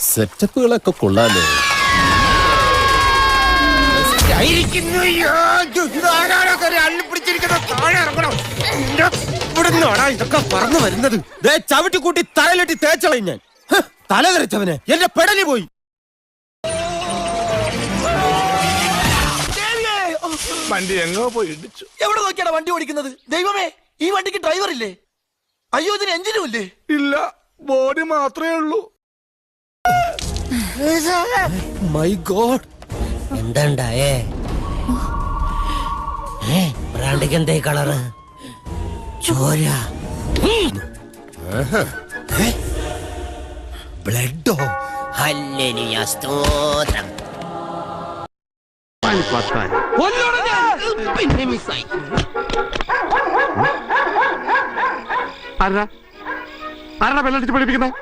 സെറ്റപ്പുകളൊക്കെ കൊള്ളാലോ. ഇതൊക്കെ പറന്നു വരുന്നത് ചവിട്ടി കൂട്ടി തലയിലിട്ടി തേച്ചളയും ഞാൻ. തല തെറിച്ചവന് എന്റെ പെടലി പോയി. വണ്ടി എങ്ങോ പോയി ഇടിച്ചു. എവിടെ നോക്കിയാണ് വണ്ടി ഓടിക്കുന്നത്? ദൈവമേ, ഈ വണ്ടിക്ക് ഡ്രൈവർ ഇല്ലേ? അയ്യോ, ഇതിന് എഞ്ചിനും ഇല്ലേ? ഇല്ല, ബോഡി മാത്രമേ ഉള്ളൂ. My God, എന്താണ്ടായേ? ബ്രാൻഡിക്ക് എന്തേ കളറ്? ചോര, ബ്ലഡോ? ഹല്ലേലൂയ, സ്തോത്രം. പിന്നെ മിസ്സായി. ആരാ ബെല്ലടിച്ച് പഠിപ്പിക്കുന്നത്?